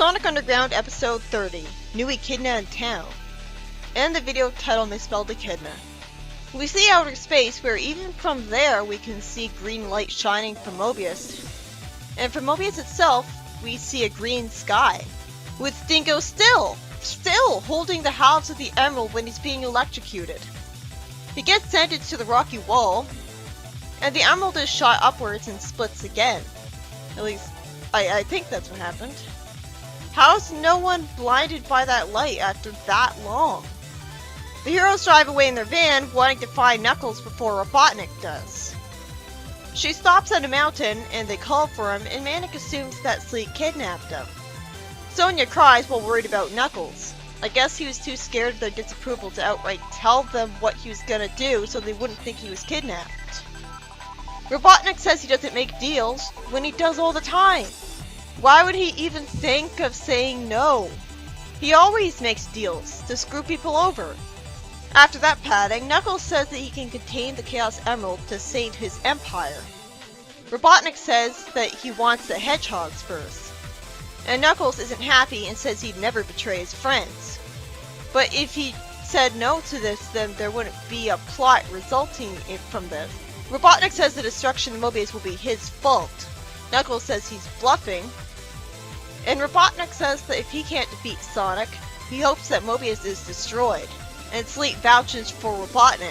Sonic Underground Episode 30, New Echidna in Town, and the video title misspelled Echidna. We see outer space where even from there we can see green light shining from Mobius, and from Mobius itself we see a green sky, with Dingo still holding the halves of the emerald when he's being electrocuted. He gets sent into the rocky wall, and the emerald is shot upwards and splits again. At least, I think that's what happened. How's no one blinded by that light after that long? The heroes drive away in their van, wanting to find Knuckles before Robotnik does. She stops at a mountain, and they call for him, and Manic assumes that Sleek kidnapped him. Sonia cries while worried about Knuckles. I guess he was too scared of their disapproval to outright tell them what he was gonna do so they wouldn't think he was kidnapped. Robotnik says he doesn't make deals, when he does all the time. Why would he even think of saying no? He always makes deals to screw people over. After that patting, Knuckles says that he can contain the Chaos Emerald to save his empire. Robotnik says that he wants the hedgehogs first. And Knuckles isn't happy and says he'd never betray his friends. But if he said no to this, then there wouldn't be a plot resulting from this. Robotnik says the destruction of Mobius will be his fault. Knuckles says he's bluffing. And Robotnik says that if he can't defeat Sonic, he hopes that Mobius is destroyed. And Sleet vouches for Robotnik.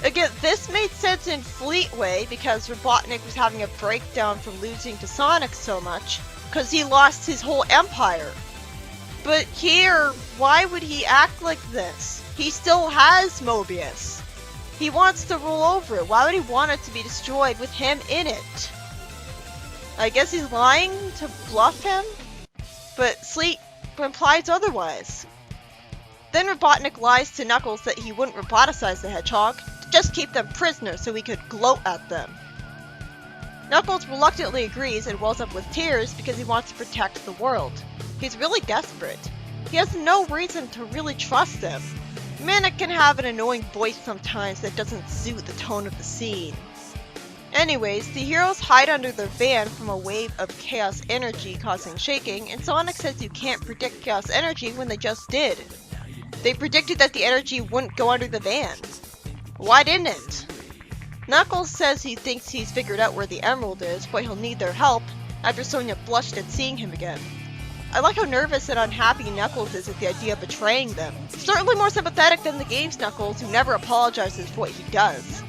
Again, this made sense in Fleetway because Robotnik was having a breakdown from losing to Sonic so much, because he lost his whole empire. But here, why would he act like this? He still has Mobius. He wants to rule over it. Why would he want it to be destroyed with him in it? I guess he's lying to bluff him? But Sleet implies otherwise. Then Robotnik lies to Knuckles that he wouldn't roboticize the hedgehog, to just keep them prisoners so he could gloat at them. Knuckles reluctantly agrees and wells up with tears because he wants to protect the world. He's really desperate. He has no reason to really trust them. Manic can have an annoying voice sometimes that doesn't suit the tone of the scene. Anyways, the heroes hide under their van from a wave of chaos energy causing shaking, and Sonic says you can't predict chaos energy when they just did. They predicted that the energy wouldn't go under the van. Why didn't it? Knuckles says he thinks he's figured out where the emerald is, but he'll need their help after Sonia blushed at seeing him again. I like how nervous and unhappy Knuckles is at the idea of betraying them. Certainly more sympathetic than the game's Knuckles, who never apologizes for what he does.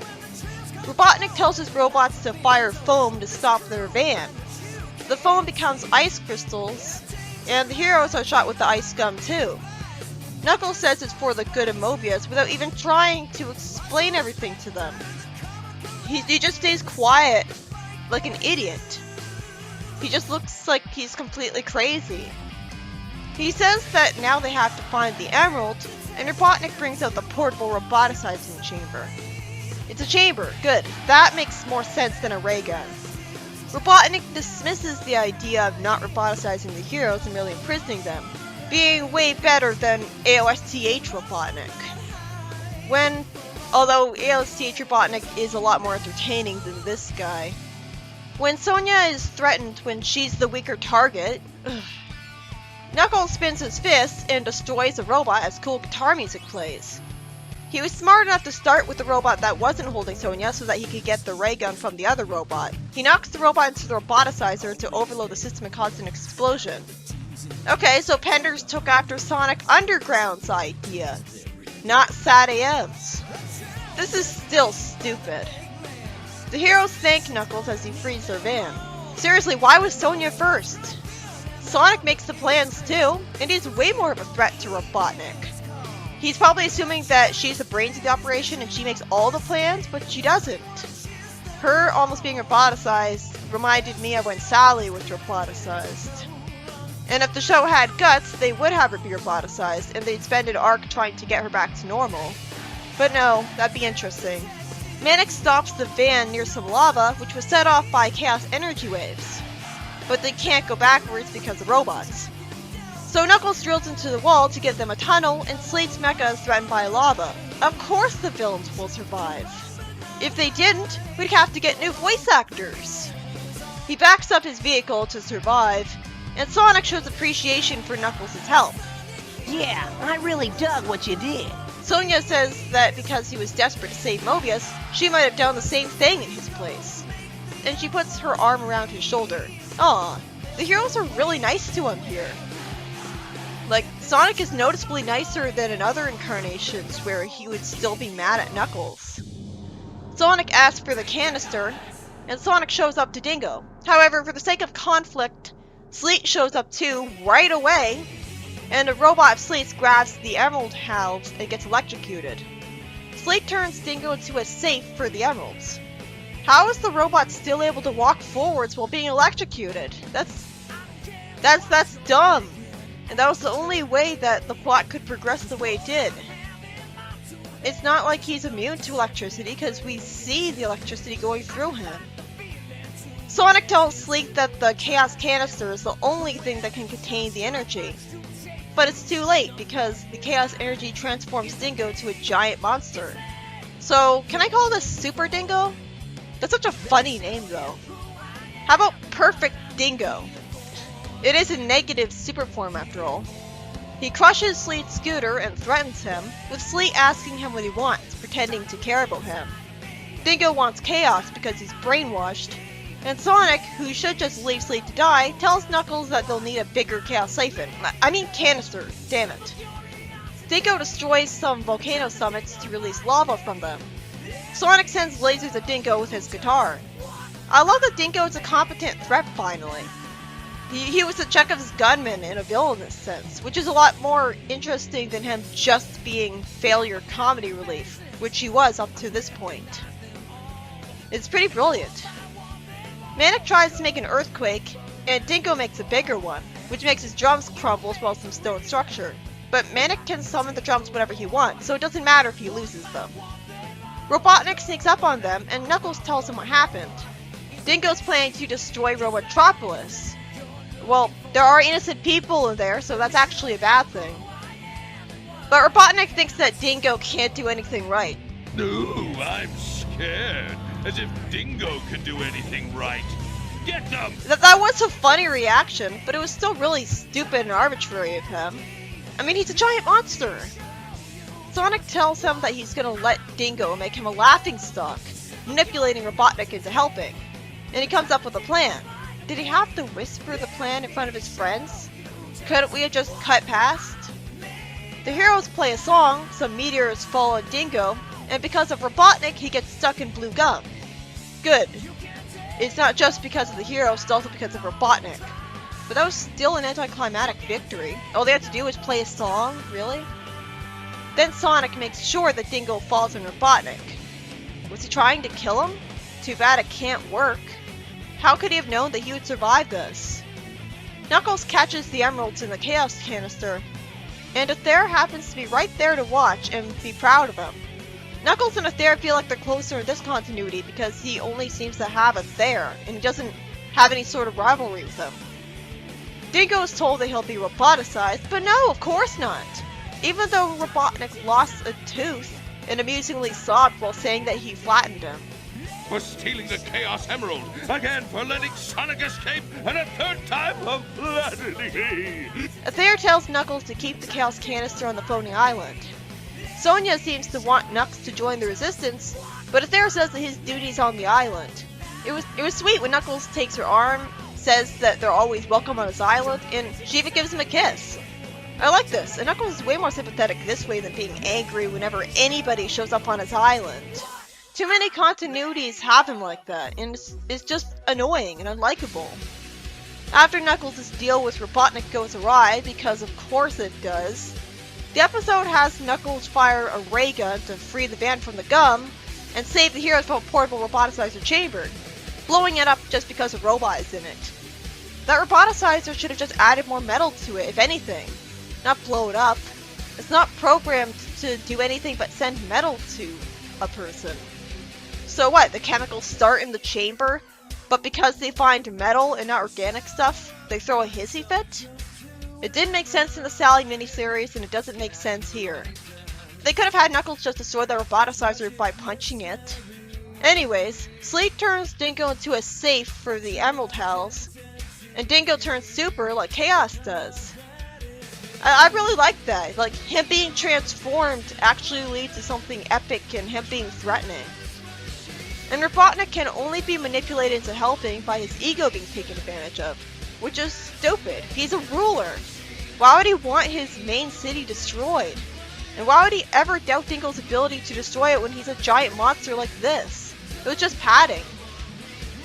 Robotnik tells his robots to fire foam to stop their van. The foam becomes ice crystals, and the heroes are shot with the ice gum too. Knuckles says it's for the good of Mobius without even trying to explain everything to them. He just stays quiet, like an idiot. He just looks like he's completely crazy. He says that now they have to find the emerald, and Robotnik brings out the portable roboticizing chamber. It's a chamber, good. That makes more sense than a ray gun. Robotnik dismisses the idea of not roboticizing the heroes and merely imprisoning them, being way better than AOSTH Robotnik. Although AOSTH Robotnik is a lot more entertaining than this guy. When Sonia is threatened when she's the weaker target, Knuckles spins his fist and destroys a robot as cool guitar music plays. He was smart enough to start with the robot that wasn't holding Sonia so that he could get the ray gun from the other robot. He knocks the robot into the roboticizer to overload the system and cause an explosion. Okay, so Penders took after Sonic Underground's idea, not Sad AM's. This is still stupid. The heroes thank Knuckles as he frees their van. Seriously, why was Sonia first? Sonic makes the plans too, and he's way more of a threat to Robotnik. He's probably assuming that she's the brains of the operation and she makes all the plans, but she doesn't. Her almost being roboticized reminded me of when Sally was roboticized. And if the show had guts, they would have her be roboticized, and they'd spend an arc trying to get her back to normal. But no, that'd be interesting. Manic stops the van near some lava, which was set off by chaos energy waves. But they can't go backwards because of robots. So Knuckles drills into the wall to give them a tunnel, and Sleet's mecha is threatened by lava. Of course the villains will survive. If they didn't, we'd have to get new voice actors. He backs up his vehicle to survive, and Sonic shows appreciation for Knuckles' help. Yeah, I really dug what you did. Sonia says that because he was desperate to save Mobius, she might have done the same thing in his place. And she puts her arm around his shoulder. Aw, the heroes are really nice to him here. Like, Sonic is noticeably nicer than in other incarnations where he would still be mad at Knuckles. Sonic asks for the canister, and Sonic shows up to Dingo. However, for the sake of conflict, Sleet shows up too right away, and a robot of Sleet's grabs the emerald halves and gets electrocuted. Sleet turns Dingo into a safe for the emeralds. How is the robot still able to walk forwards while being electrocuted? That's dumb. And that was the only way that the plot could progress the way it did. It's not like he's immune to electricity because we see the electricity going through him. Sonic tells Sleet that the Chaos Canister is the only thing that can contain the energy. But it's too late because the Chaos Energy transforms Dingo to a giant monster. So, can I call this Super Dingo? That's such a funny name though. How about Perfect Dingo? It is a negative super form after all. He crushes Sleet's scooter and threatens him, with Sleet asking him what he wants, pretending to care about him. Dingo wants chaos because he's brainwashed, and Sonic, who should just leave Sleet to die, tells Knuckles that they'll need a bigger chaos siphon. I mean canister, damn it. Dingo destroys some volcano summits to release lava from them. Sonic sends lasers at Dingo with his guitar. I love that Dingo is a competent threat finally. He was a Chekhov's gunman in a villainous sense, which is a lot more interesting than him just being failure comedy relief, which he was up to this point. It's pretty brilliant. Manic tries to make an earthquake, and Dingo makes a bigger one, which makes his drums crumble as well as some stone structure. But Manic can summon the drums whenever he wants, so it doesn't matter if he loses them. Robotnik sneaks up on them, and Knuckles tells him what happened. Dingo's planning to destroy Robotropolis. Well, there are innocent people in there, so that's actually a bad thing. But Robotnik thinks that Dingo can't do anything right. No, I'm scared. As if Dingo could do anything right. Get them! That was a funny reaction, but it was still really stupid and arbitrary of him. I mean, he's a giant monster. Sonic tells him that he's gonna let Dingo make him a laughingstock, manipulating Robotnik into helping. And he comes up with a plan. Did he have to whisper the plan in front of his friends? Couldn't we have just cut past? The heroes play a song, some meteors fall on Dingo, and because of Robotnik, he gets stuck in blue gum. Good. It's not just because of the heroes, it's also because of Robotnik. But that was still an anticlimactic victory. All they had to do was play a song? Really? Then Sonic makes sure that Dingo falls on Robotnik. Was he trying to kill him? Too bad it can't work. How could he have known that he would survive this? Knuckles catches the emeralds in the Chaos Canister, and Aether happens to be right there to watch and be proud of him. Knuckles and Aether feel like they're closer in this continuity because he only seems to have Aether, and he doesn't have any sort of rivalry with him. Dingo is told that he'll be roboticized, but no, of course not! Even though Robotnik lost a tooth and amusingly sobbed while saying that he flattened him. For stealing the Chaos Emerald, again for letting Sonic escape, and a third time for flattening me! Aether tells Knuckles to keep the Chaos Canister on the floating island. Sonia seems to want Knuckles to join the resistance, but Aether says that his duty's on the island. It was sweet when Knuckles takes her arm, says that they're always welcome on his island, and she even gives him a kiss. I like this, and Knuckles is way more sympathetic this way than being angry whenever anybody shows up on his island. Too many continuities have him like that, and it's just annoying and unlikable. After Knuckles' deal with Robotnik goes awry, because of course it does, the episode has Knuckles fire a ray gun to free the band from the gum, and save the heroes from a portable roboticizer chamber, blowing it up just because a robot is in it. That roboticizer should have just added more metal to it, if anything, not blow it up. It's not programmed to do anything but send metal to a person. So what, the chemicals start in the chamber, but because they find metal and not organic stuff, they throw a hissy fit? It didn't make sense in the Sally miniseries, and it doesn't make sense here. They could have had Knuckles just destroy the roboticizer by punching it. Anyways, Sleet turns Dingo into a safe for the Emerald Hells, and Dingo turns super like Chaos does. I really like that. Like, him being transformed actually leads to something epic and him being threatening. And Robotnik can only be manipulated into helping by his ego being taken advantage of, which is stupid. He's a ruler. Why would he want his main city destroyed? And why would he ever doubt Dingo's ability to destroy it when he's a giant monster like this? It was just padding.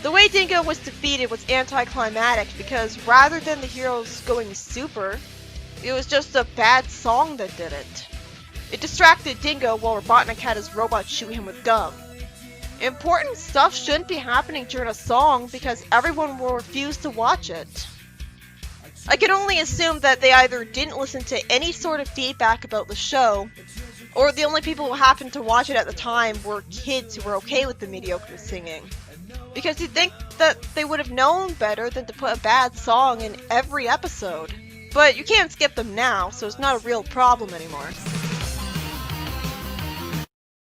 The way Dingo was defeated was anticlimactic because rather than the heroes going super, it was just a bad song that did it. It distracted Dingo while Robotnik had his robot shoot him with gum. Important stuff shouldn't be happening during a song because everyone will refuse to watch it. I can only assume that they either didn't listen to any sort of feedback about the show, or the only people who happened to watch it at the time were kids who were okay with the mediocre singing. Because you'd think that they would have known better than to put a bad song in every episode. But you can't skip them now, so it's not a real problem anymore.